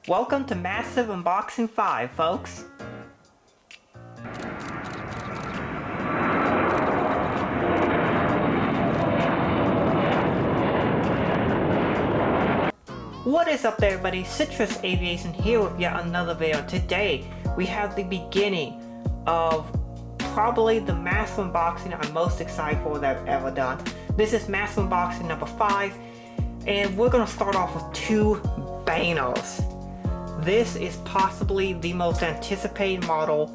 Welcome to Massive Unboxing 5, folks. What is up there, everybody? Citrus Aviation here with yet another video. Today we have the beginning of probably the massive unboxing I'm most excited for that I've ever done. This is massive unboxing number 5, and we're going to start off with two bangers. This is possibly the most anticipated model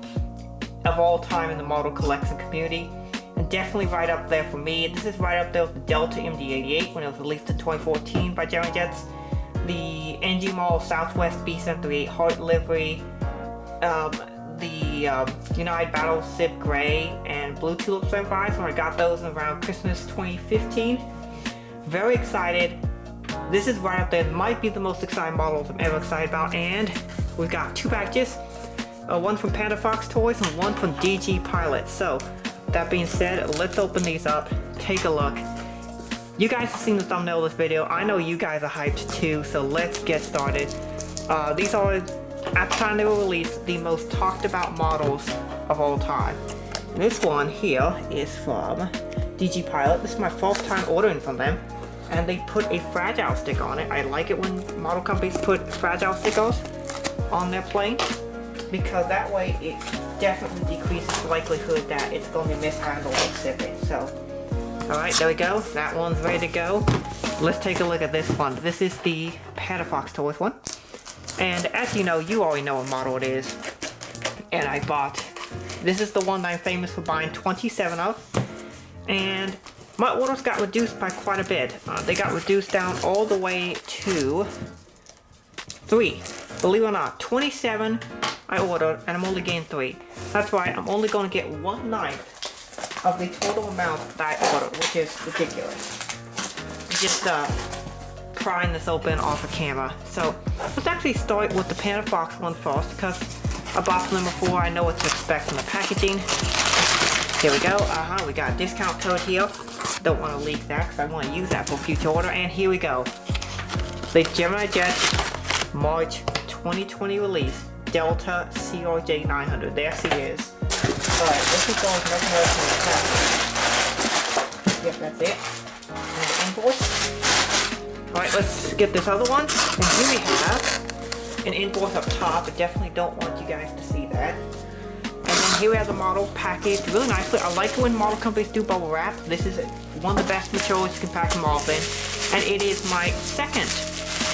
of all time in the model collection community, and definitely right up there for me. This is right up there with the Delta MD-88 when it was released in 2014 by Gemini Jets, the NG Model Southwest B738 Heart Livery, the United Battle Civ Gray and Blue Tulip 75s when I got those around Christmas 2015. Very excited. This is right up there. It might be the most exciting models I'm ever excited about. And we've got two packages, one from Panda Fox Toys and one from DG Pilot. So that being said, let's open these up, take a look. You guys have seen the thumbnail of this video. I know you guys are hyped too, so let's get started. These are, at the time they were released, the most talked about models of all time. This one here is from DG Pilot. This is my first time ordering from them. And they put a fragile sticker on it. I like it when model companies put fragile stickers on their plane, because that way it definitely decreases the likelihood that it's going to be mishandled or shipping. So, alright, there we go. That one's ready to go. Let's take a look at this one. This is the Panda Fox Toys one. And as you know, you already know what model it is. And I bought, this is the one that I'm famous for buying 27 of. And my orders got reduced by quite a bit. They got reduced down all the way to 3. Believe it or not, 27 I ordered, and I'm only getting 3. That's right, I'm only going to get 1/9 of the total amount that I ordered, which is ridiculous. Just prying this open off of camera. So let's actually start with the Panda Fox one first, because I bought from them before. I know what to expect from the packaging. Here we go. We got a discount code here. Don't want to leak that because I want to use that for future order. And here we go. The Gemini Jets March 2020 release, Delta CRJ-900. There she is. Alright, this is going to nothing else in the package. Yep, that's it. And the invoice. Alright, let's get this other one. And here we have an invoice up top. I definitely don't want you guys to see that. Here we have the model packaged really nicely. I like it when model companies do bubble wrap. This is one of the best materials you can pack them off in. And it is my second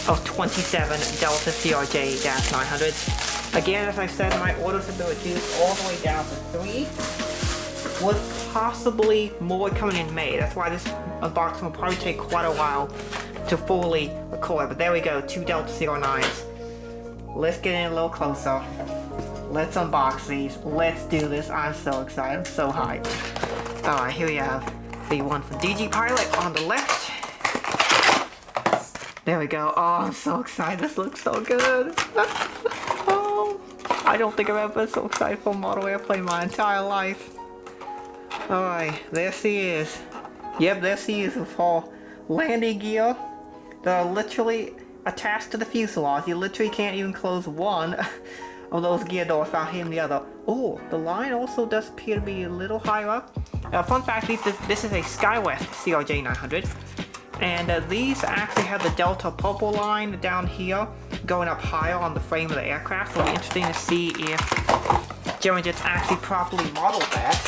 of 27 Delta CRJ-900s. Again, as I said, my orders have been reduced all the way down to 3. With possibly more coming in May. That's why this unboxing will probably take quite a while to fully record. But there we go, 2 Delta CR9s. Let's get in a little closer. Let's unbox these. Let's do this. I'm so excited. I'm so hyped. Alright, here we have the one from DG Pilot on the left. There we go. Oh, I'm so excited. This looks so good. Oh, I don't think I've ever been so excited for a model airplane my entire life. Alright, there she is. Yep, there she is with her landing gear. They're literally attached to the fuselage. You literally can't even close one of those gear doors without hitting the other. Oh, the line also does appear to be a little higher up. Fun fact, this is a SkyWest CRJ-900, and these actually have the Delta purple line down here going up higher on the frame of the aircraft. So it'll be interesting to see if Gemini Jets actually properly modeled that.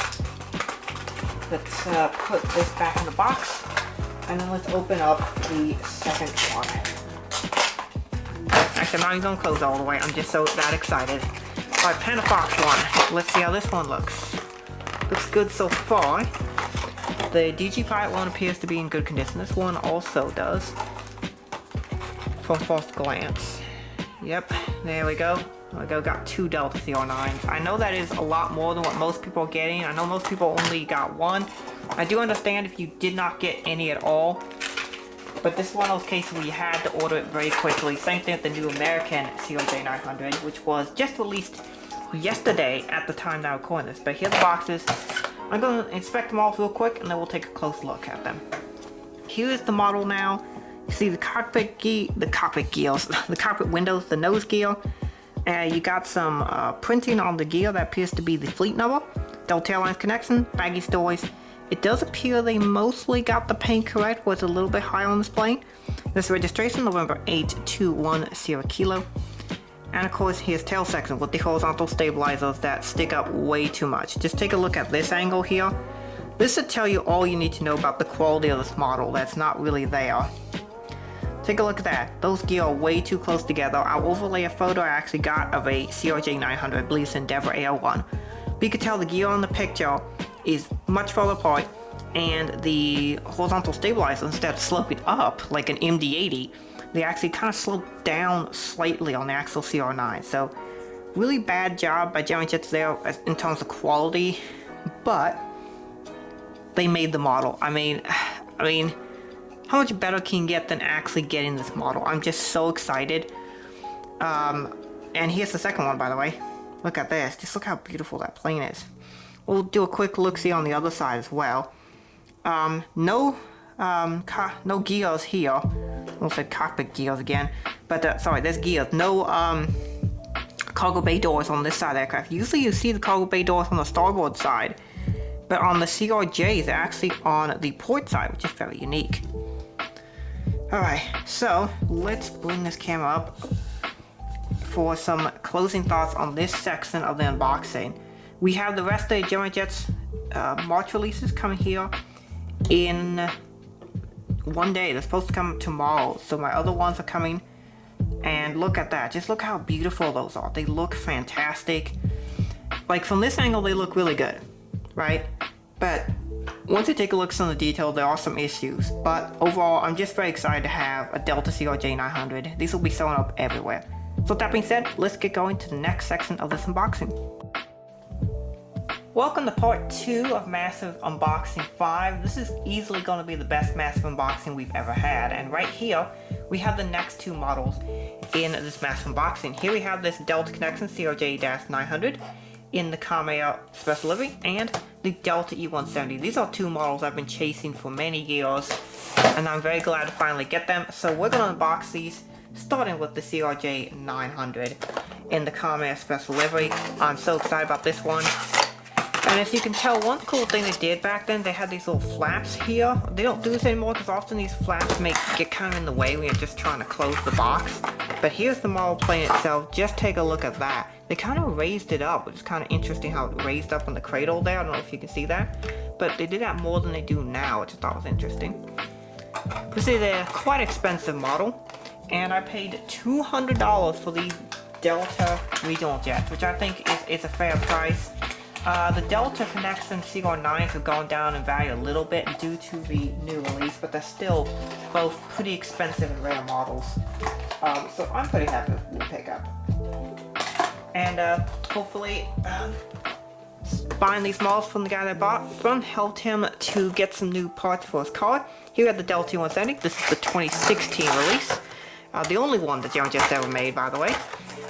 Let's put this back in the box, and then let's open up the second one. Actually, I'm not even going to close all the way. I'm just so that excited. Alright, Panda Fox one. Let's see how this one looks. Looks good so far. The DG Pilot one appears to be in good condition. This one also does. From first glance. Yep, there we go. There we go, got 2 Delta CR9s. I know that is a lot more than what most people are getting. I know most people only got 1. I do understand if you did not get any at all. But this is one of those cases where you had to order it very quickly. Same thing with the new American CRJ-900, which was just released yesterday at the time that I'm recording this. But here's the boxes. I'm going to inspect them all real quick, and then we'll take a close look at them. Here's the model now. You see the cockpit windows, the nose gear. You got some printing on the gear that appears to be the fleet number. Delta Airlines connection, baggy stories. It does appear they mostly got the paint correct, was a little bit high on this plane. This registration, November 821 Sierra Kilo. And of course, here's tail section with the horizontal stabilizers that stick up way too much. Just take a look at this angle here. This should tell you all you need to know about the quality of this model that's not really there. Take a look at that. Those gear are way too close together. I'll overlay a photo I actually got of a CRJ-900, I believe it's Endeavor Air1. But you can tell the gear on the picture is much further apart, and the horizontal stabilizer, instead of sloping up like an MD-80, they actually kind of slope down slightly on the actual CR9. So really bad job by Gemini Jets there in terms of quality, but they made the model. I mean, how much better can you get than actually getting this model? I'm just so excited. And here's the second one, by the way. Look at this. Just look how beautiful that plane is. We'll do a quick look-see on the other side as well. No gears here. I almost said cockpit gears again. But sorry, there's gears. No cargo bay doors on this side of the aircraft. Usually you see the cargo bay doors on the starboard side, but on the CRJs, they're actually on the port side, which is very unique. Alright, so let's bring this camera up for some closing thoughts on this section of the unboxing. We have the rest of the Gemini Jets March releases coming here in one day. They're supposed to come tomorrow, so my other ones are coming. And look at that. Just look how beautiful those are. They look fantastic. Like from this angle, they look really good, right? But once you take a look at some of the detail, there are some issues. But overall, I'm just very excited to have a Delta CRJ-900. These will be showing up everywhere. So with that being said, let's get going to the next section of this unboxing. Welcome to part 2 of Massive Unboxing 5. This is easily going to be the best massive unboxing we've ever had. And right here, we have the next 2 models in this massive unboxing. Here we have this Delta Connection CRJ-900 in the Crj Special Livery and the Delta E170. These are 2 models I've been chasing for many years, and I'm very glad to finally get them. So we're going to unbox these, starting with the CRJ-900 in the Crj Special Livery. I'm so excited about this one. And as you can tell, one cool thing they did back then, they had these little flaps here. They don't do this anymore because often these flaps get kind of in the way when you're just trying to close the box. But here's the model plane itself. Just take a look at that. They kind of raised it up, which is kind of interesting how it raised up on the cradle there. I don't know if you can see that. But they did that more than they do now, which I thought was interesting. This is a quite expensive model, and I paid $200 for the Delta regional jets, which I think is a fair price. The Delta Connection CR9s have gone down in value a little bit due to the new release, but they're still both pretty expensive and rare models. So I'm pretty happy with the pickup. And hopefully buying these models from the guy that bought from helped him to get some new parts for his car. Here we have the Delta E170. This is the 2016 release. The only one that Gemini Jets ever made, by the way.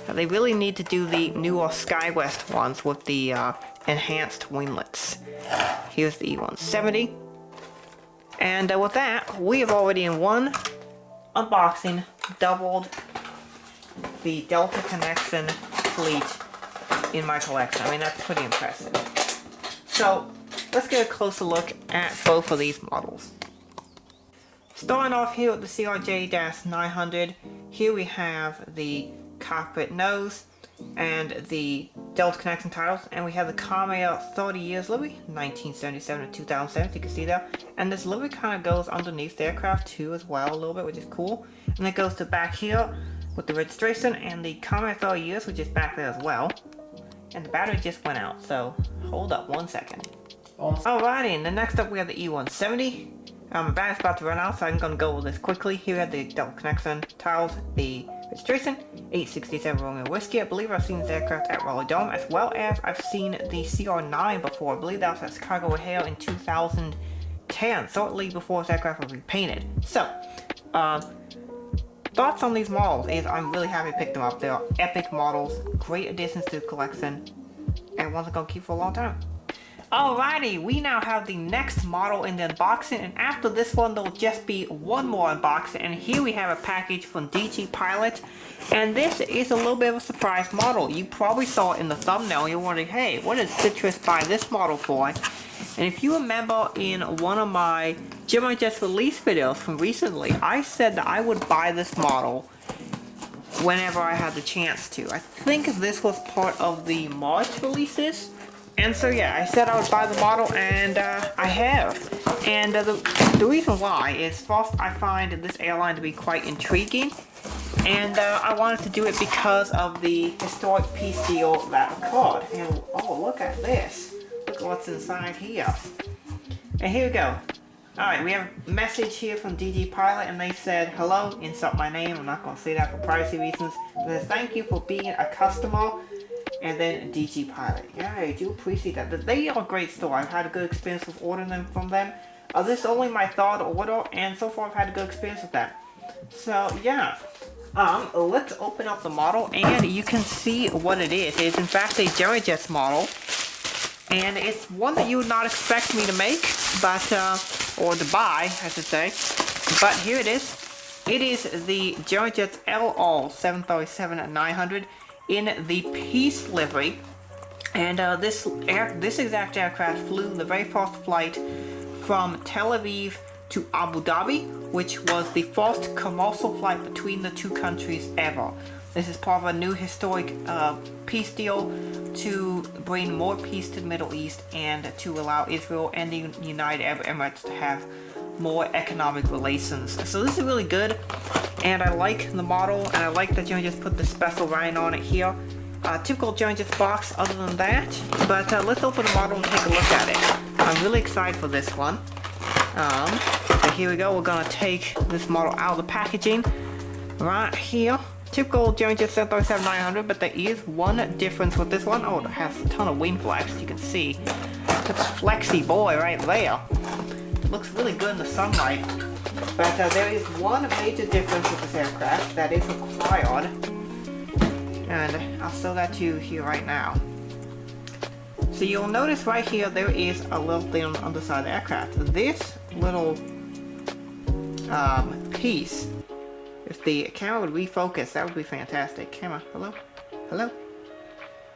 They really need to do the newer SkyWest ones with the enhanced winglets. Here's the E170. And with that, we have already in one unboxing doubled the Delta Connection fleet in my collection. I mean, that's pretty impressive. So let's get a closer look at both of these models. Starting off here with the CRJ-900, here we have the cockpit nose and the Delta Connection titles, and we have the Crj 30 years livery, 1977 to 2007, you can see there. And this livery kind of goes underneath the aircraft too as well a little bit, which is cool. And it goes to back here with the registration and the Crj 30 years, which is back there as well. And the battery just went out, so hold up one second. Alrighty, and then next up we have the E170. My battery's about to run out, so I'm going to go over this quickly. Here we have the Delta Connection tiles, the registration, 867 Romeo Whiskey. I believe I've seen this aircraft at Raleigh Dome, as well as I've seen the CR9 before. I believe that was at Chicago O'Hare in 2010, shortly before this aircraft was repainted. So, Thoughts on these models is I'm really happy I picked them up. They are epic models, great additions to the collection, and ones I'm gonna keep for a long time. Alrighty, we now have the next model in the unboxing, and after this one there'll just be one more unboxing, and here we have a package from DG Pilot, and this is a little bit of a surprise model. You probably saw it in the thumbnail, you're wondering, hey, what did Citrus buy this model for? And if you remember in one of my Gemini just release videos from recently, I said that I would buy this model whenever I had the chance to. I think this was part of the March releases. And so yeah, I said I would buy the model, and I have. And the reason why is, first, I find this airline to be quite intriguing, and I wanted to do it because of the historic peace deal that occurred. And oh, look at this! Look at what's inside here. And here we go. Alright, we have a message here from DG Pilot, and they said, hello, insert my name. I'm not going to say that for privacy reasons. It says, thank you for being a customer. And then DG Pilot. Yeah, I do appreciate that. They are a great store. I've had a good experience with ordering them from them. This is only my third order, and so far I've had a good experience with that. So yeah, let's open up the model, and you can see what it is. It's in fact a Gemini model, and it's one that you would not expect me to make, but or to buy, I should say. But here it is. It is the Gemini LR 737-900. In the Peace livery, and this exact aircraft flew the very first flight from Tel Aviv to Abu Dhabi, which was the first commercial flight between the two countries ever. This is part of a new historic peace deal to bring more peace to the Middle East and to allow Israel and the United Arab Emirates to have more economic relations. So this is really good, and I like the model, and I like that you just put the special writing on it here. Typical Gemini box other than that, but let's open the model and take a look at it. I'm really excited for this one. So here we go, we're gonna take this model out of the packaging right here. Typical Gemini 737-900, but there is one difference with this one. Oh, it has a ton of wing flaps, you can see. That's a flexy boy right there. Looks really good in the sunlight, but there is one major difference with this aircraft that is required, and I'll show that to you here right now. So you'll notice right here there is a little thing on the underside of the aircraft. This little piece, if the camera would refocus, that would be fantastic. Camera, hello? Hello?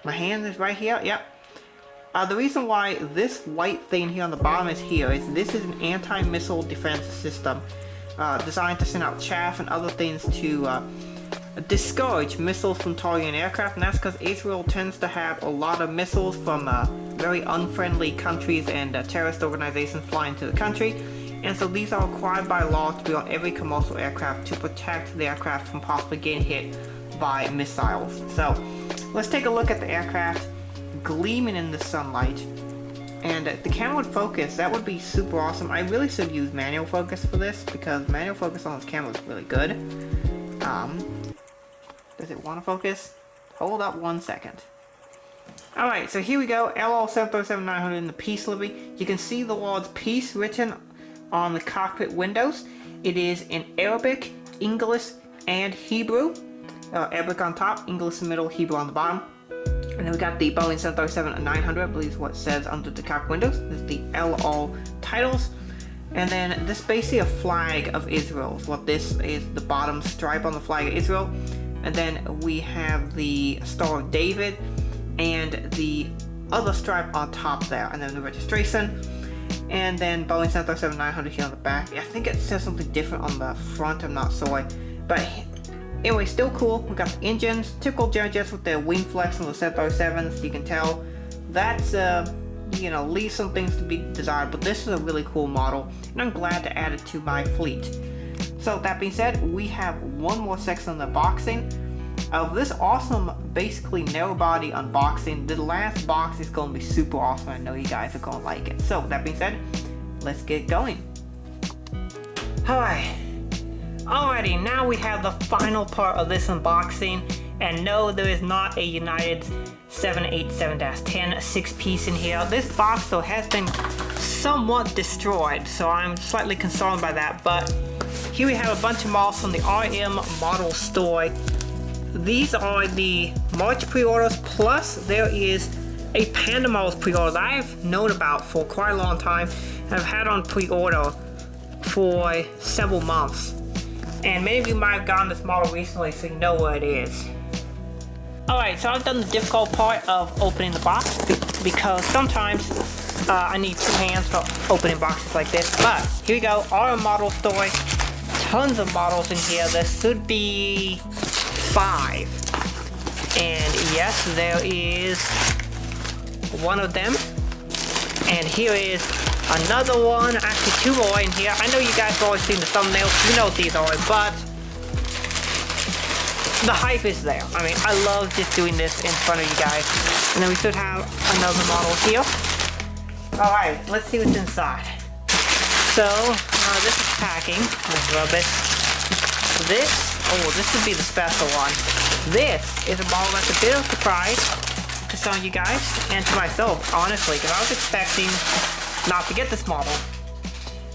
My hand is right here, yep. The reason why this white thing here on the bottom is here is this is an anti-missile defense system designed to send out chaff and other things to discourage missiles from targeting aircraft, and that's because Israel tends to have a lot of missiles from very unfriendly countries and terrorist organizations flying to the country, and so these are required by law to be on every commercial aircraft to protect the aircraft from possibly getting hit by missiles. So let's take a look at the aircraft gleaming in the sunlight, and the camera would focus. That would be super awesome. I really should use manual focus for this, because manual focus on this camera is really good. Does it want to focus? Hold up 1 second. Alright, so here we go. LR 737-900 in the Peace livery. You can see the words Peace written on the cockpit windows. It is in Arabic, English, and Hebrew. Arabic on top, English in the middle, Hebrew on the bottom. And then we got the Boeing 737-900, I believe is what it says under the cockpit windows. This is the LR titles. And then this is basically a flag of Israel. What this is, the bottom stripe on the flag of Israel. And then we have the Star of David and the other stripe on top there. And then the registration. And then Boeing 737-900 here on the back. I think it says something different on the front, I'm not sure. But anyway, still cool. We got the engines, typical Gemini jets with their wing flex on the 737s. You can tell that's you know, leaves some things to be desired, but this is a really cool model, and I'm glad to add it to my fleet. So that being said, we have one more section on the unboxing of this awesome, basically narrow body unboxing. The last box is going to be super awesome. I know you guys are going to like it. So that being said, let's get going. Alright. Alrighty, now we have the final part of this unboxing, and no, there is not a United 787-10 6-piece in here. This box though has been somewhat destroyed, so I'm slightly concerned by that, but here we have a bunch of models from the RM model store. These are the March pre-orders, plus there is a Panda models pre-order that I've known about for quite a long time. I've had on pre-order for several months. And many of you might have gotten this model recently, so you know what it is. Alright, so I've done the difficult part of opening the box because sometimes I need two hands for opening boxes like this. But here we go, our model store. Tons of models in here. There should be 5. And yes, there is one of them. And here is another one. Actually, 2 more in here. I know you guys have always seen the thumbnails. You know what these are, but the hype is there. I mean, I love just doing this in front of you guys. And then we should have another model here. Alright, let's see what's inside. So, this is packing. Let's rub it. This would be the special one. This is a model that's a bit of a surprise to some of you guys, and to myself, honestly, because I was expecting not to get this model.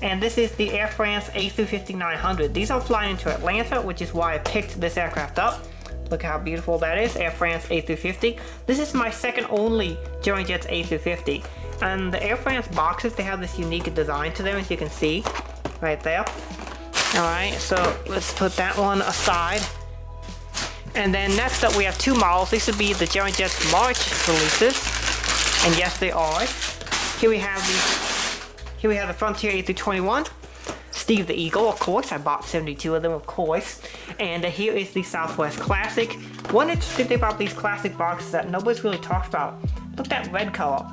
And this is the Air France A350-900. These are flying into Atlanta, which is why I picked this aircraft up. Look how beautiful that is, Air France A350. This is my second only German Jets A350. And the Air France boxes, they have this unique design to them, as you can see, right there. Alright, so let's put that one aside. And then next up we have 2 models. These would be the German Jets March releases. And yes, they are. Here we have the Frontier A321. Steve the Eagle, of course. I bought 72 of them, of course. And here is the Southwest Classic. One interesting thing about these classic boxes that nobody's really talked about. Look at that red color.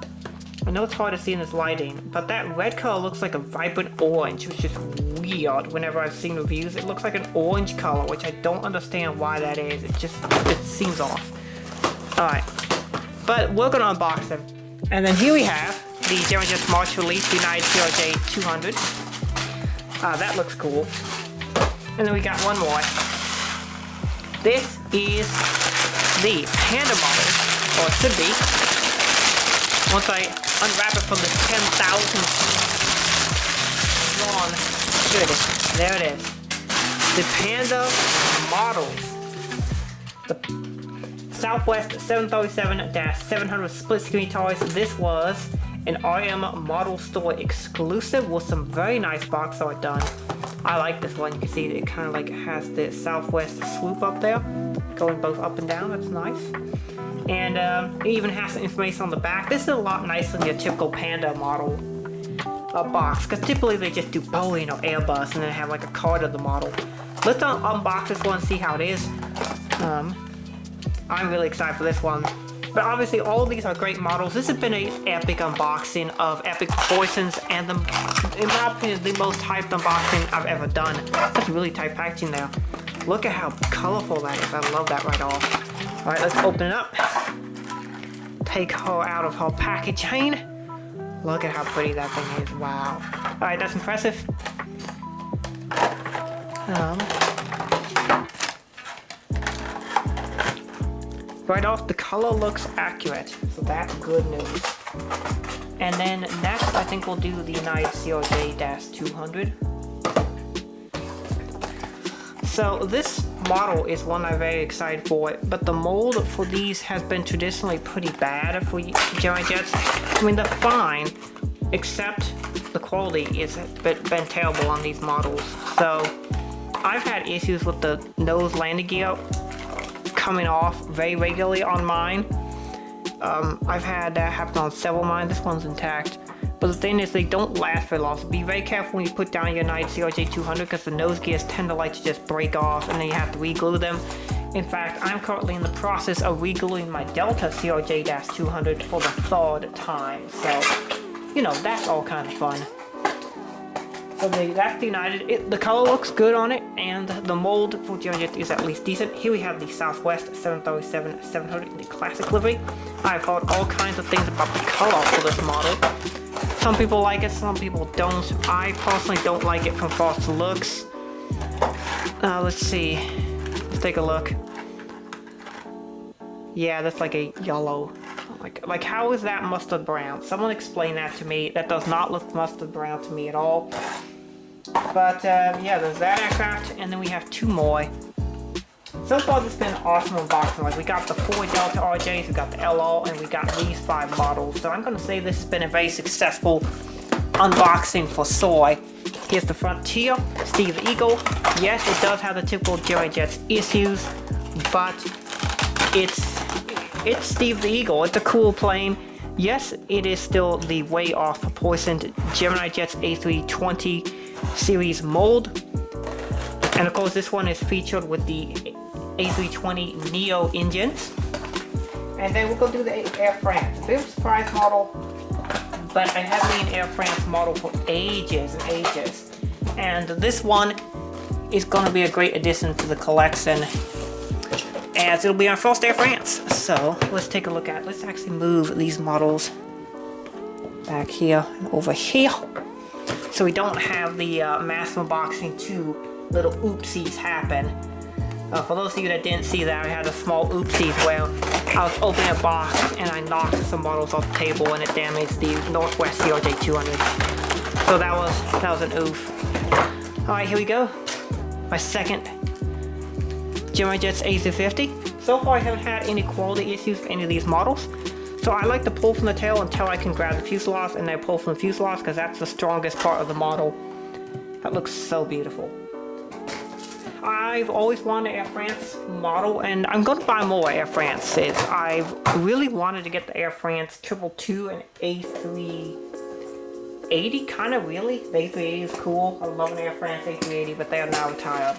I know it's hard to see in this lighting, but that red color looks like a vibrant orange, which is weird. Whenever I've seen reviews, it looks like an orange color, which I don't understand why that is. It seems off. Alright, but we're gonna unbox them. And then here we have the German Jets March release, United CRJ-900. That looks cool. And then we got one more. This is the Panda model, or it should be. Once I unwrap it from the 10,000 strong, here it is, there it is. The Panda models. The Southwest 737-700 split screen toys. This was an RM model store exclusive with some very nice box art done. I like this one. You can see it kind of like has the Southwest swoop up there, going both up and down. That's nice. And it even has some information on the back. This is a lot nicer than your typical Panda model box, because typically they just do Boeing or Airbus and then have like a card of the model. Let's unbox this one and see how it is. I'm really excited for this one. But obviously all of these are great models. This has been an epic unboxing of epic proportions, and in my opinion, the most hyped unboxing I've ever done. That's really tight packaging there. Look at how colorful that is. I love that right off. Alright, let's open it up. Take her out of her packaging. Look at how pretty that thing is. Wow. Alright, that's impressive. Right off, the color looks accurate, so that's good news. And then next, I think we'll do the United CRJ-900. So this model is one I'm very excited for, but the mold for these has been traditionally pretty bad for German Jets. I mean, they're fine, except the quality is been terrible on these models. So I've had issues with the nose landing gear coming off very regularly on mine. I've had that happen on several of mine. This one's intact. But the thing is, they don't last very long, so be very careful when you put down your United CRJ-900, because the nose gears tend to like to just break off and then you have to re-glue them. In fact, I'm currently in the process of re-gluing my Delta CRJ-900 for the 3rd time, so, you know, that's all kind of fun. So that's the United. The color looks good on it, and the mold for German Jets is at least decent. Here we have the Southwest 737-700, the classic livery. I've heard all kinds of things about the color for this model. Some people like it, some people don't. I personally don't like it from first looks. Let's see. Let's take a look. Yeah, that's like a yellow. Like how is that mustard brown? Someone explain that to me. That does not look mustard brown to me at all. But yeah, there's that aircraft, and then we have two more. So far, this has been an awesome unboxing. Like, we got the 4 Delta RJs, we got the LR, and we got these 5 models. So I'm gonna say this has been a very successful unboxing for Soy. Here's the Frontier, Steve the Eagle. Yes, it does have the typical Gemini Jets issues, but it's Steve the Eagle. It's a cool plane. Yes, it is still the way off proportioned Gemini Jets A320 series mold. And of course, this one is featured with the A320 Neo engines. And then we'll go do the Air France. A bit of a surprise model, but I have been an Air France model for ages and ages. And this one is going to be a great addition to the collection, as it'll be our first Air France. So let's take a look at it. Let's actually move these models back here and over here, so we don't have the mass unboxing 2 little oopsies happen. For those of you that didn't see that, I had a small oopsies where I was opening a box and I knocked some models off the table and it damaged the Northwest CRJ-900. So that was an oof. Alright, here we go. My second Gemini Jets A350. So far I haven't had any quality issues with any of these models. So I like to pull from the tail until I can grab the fuselage, and then pull from the fuselage because that's the strongest part of the model. That looks so beautiful. I've always wanted an Air France model, and I'm going to buy more Air Frances. I've really wanted to get the Air France 222 and A380, kind of really. The A380 is cool. I love an Air France A380, but they are now retired.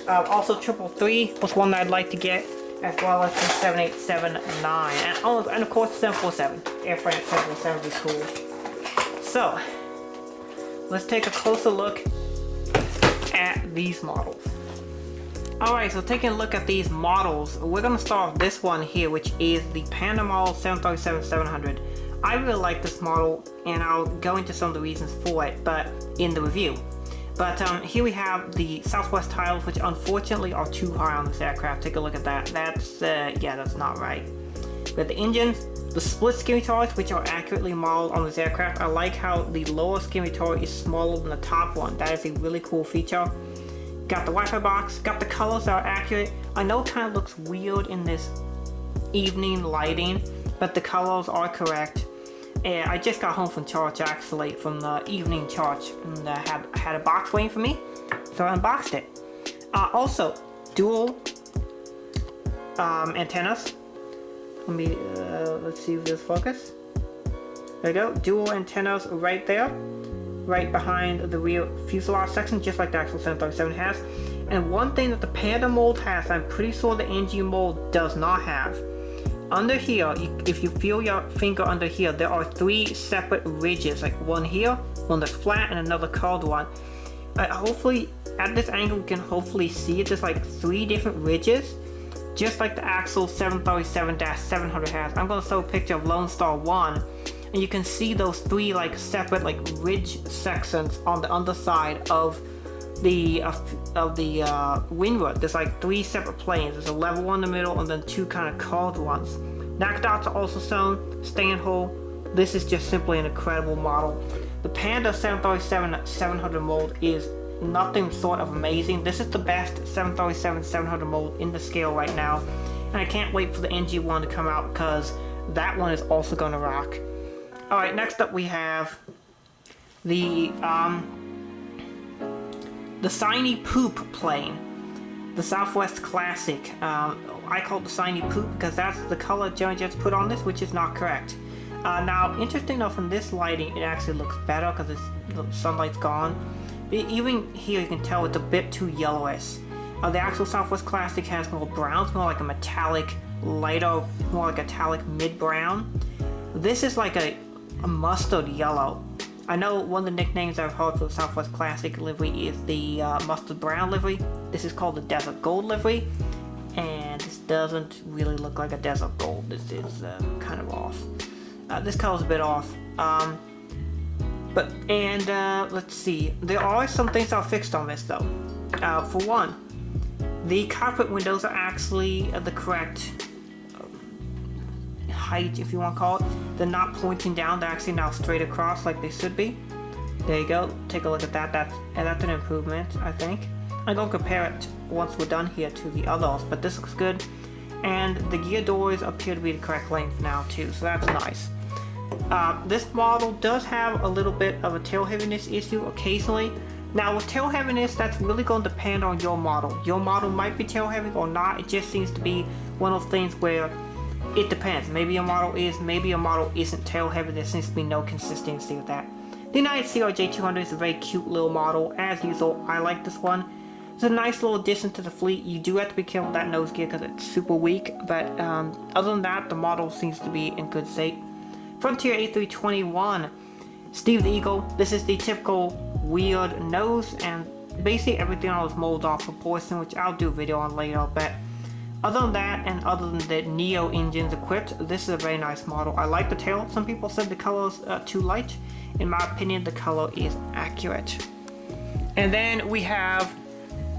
Also, 333 was one that I'd like to get, as well as the 7879, and of course the 747. Air France 747 would be cool. So, let's take a closer look at these models. Alright, so taking a look at these models, we're going to start with this one here, which is the Panama 737-700. I really like this model, and I'll go into some of the reasons for it, but in the review. But here we have the Southwest tiles, which unfortunately are too high on this aircraft. Take a look at that. That's, yeah, that's not right. We have the engines, the split scimitars, which are accurately modeled on this aircraft. I like how the lower scimitar is smaller than the top one. That is a really cool feature. Got the Wi-Fi box, got the colors that are accurate. I know it kind of looks weird in this evening lighting, but the colors are correct. And I just got home from church, actually, from the evening church, and I had a box waiting for me, so I unboxed it. Also, dual antennas. Let me, let's see if this focus. There you go, dual antennas right there, right behind the rear fuselage section, just like the actual 737 has. And one thing that the Panda mold has, I'm pretty sure the NG mold does not have. Under here, if you feel your finger under here, there are 3 separate ridges, like one here, one that's flat, and another curved one. Hopefully, at this angle, we can hopefully see it. There's like 3 different ridges, just like the actual 737-700 has. I'm going to show a picture of Lone Star 1, and you can see those 3 like separate like ridge sections on the underside of the windward. There's like 3 separate planes. There's a level one in the middle, and then 2 kind of curved ones. Knock dots are also shown. Stand hole. This is just simply an incredible model. The Panda 737-700 mold is nothing short of amazing. This is the best 737-700 mold in the scale right now, and I can't wait for the NG one to come out, because that one is also going to rock. All right, next up we have the Shiny Poop plane, the Southwest Classic. I call it the Shiny Poop because that's the color Gemini Jets put on this, which is not correct. Now, interesting enough, in this lighting, it actually looks better because the sunlight's gone. Even here, you can tell it's a bit too yellowish. The actual Southwest Classic has more browns, more like a metallic, lighter, more like metallic mid-brown. This is like a mustard yellow. I know one of the nicknames I've heard for the Southwest Classic livery is the mustard brown livery. This is called the Desert Gold livery, and this doesn't really look like a Desert Gold. This is kind of off. This color's a bit off. Let's see. There are some things that are fixed on this though. For one, the cockpit windows are actually the correct height, if you want to call it. They're not pointing down, they're actually now straight across like they should be. There you go. Take a look at that. That's an improvement, I think. I'm gonna compare it once we're done here to the others, but this looks good. And the gear doors appear to be the correct length now too, so that's nice. This model does have a little bit of a tail heaviness issue occasionally. Now with tail heaviness, that's really going to depend on your model. Your model might be tail heavy or not. It just seems to be one of those things where it depends. Maybe your model is, maybe your model isn't tail heavy. There seems to be no consistency with that. The United CRJ-200 is a very cute little model. As usual, I like this one. It's a nice little addition to the fleet. You do have to be careful with that nose gear because it's super weak, but other than that, the model seems to be in good shape. Frontier A321, Steve the Eagle. This is the typical weird nose, and basically everything on was molded off proportion, which I'll do a video on later, but other than that, and other than the Neo engines equipped, this is a very nice model. I like the tail. Some people said the color is too light. In my opinion, the color is accurate. And then we have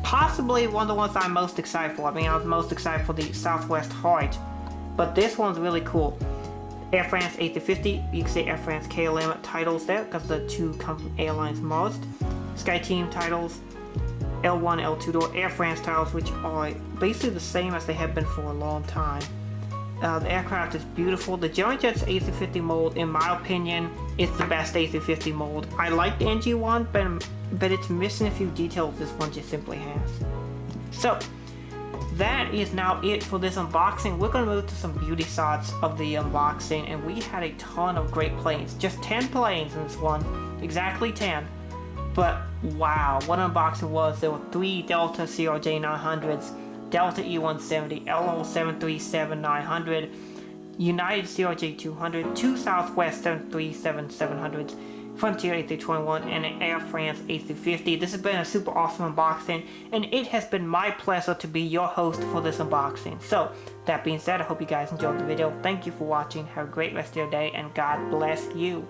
possibly one of the ones I'm most excited for. I mean, I was most excited for the Southwest Heart, but this one's really cool. Air France A350, you can say Air France KLM titles there because the two come from airlines merged. SkyTeam titles, L1, L2 door, Air France titles, which are basically the same as they have been for a long time. The aircraft is beautiful. The Jointjets A350 mold, in my opinion, is the best A350 mold. I like the NG one, but it's missing a few details this one just simply has. So, that is now it for this unboxing. We're going to move to some beauty shots of the unboxing, and we had a ton of great planes. Just 10 planes in this one. Exactly 10. But wow, what an unboxing was. There were 3 Delta CRJ-900s, Delta E170, LO737-900, United CRJ-200, 2 Southwest 737-700s, Frontier A321, and an Air France A350. This has been a super awesome unboxing, and it has been my pleasure to be your host for this unboxing. So, that being said, I hope you guys enjoyed the video. Thank you for watching. Have a great rest of your day, and God bless you.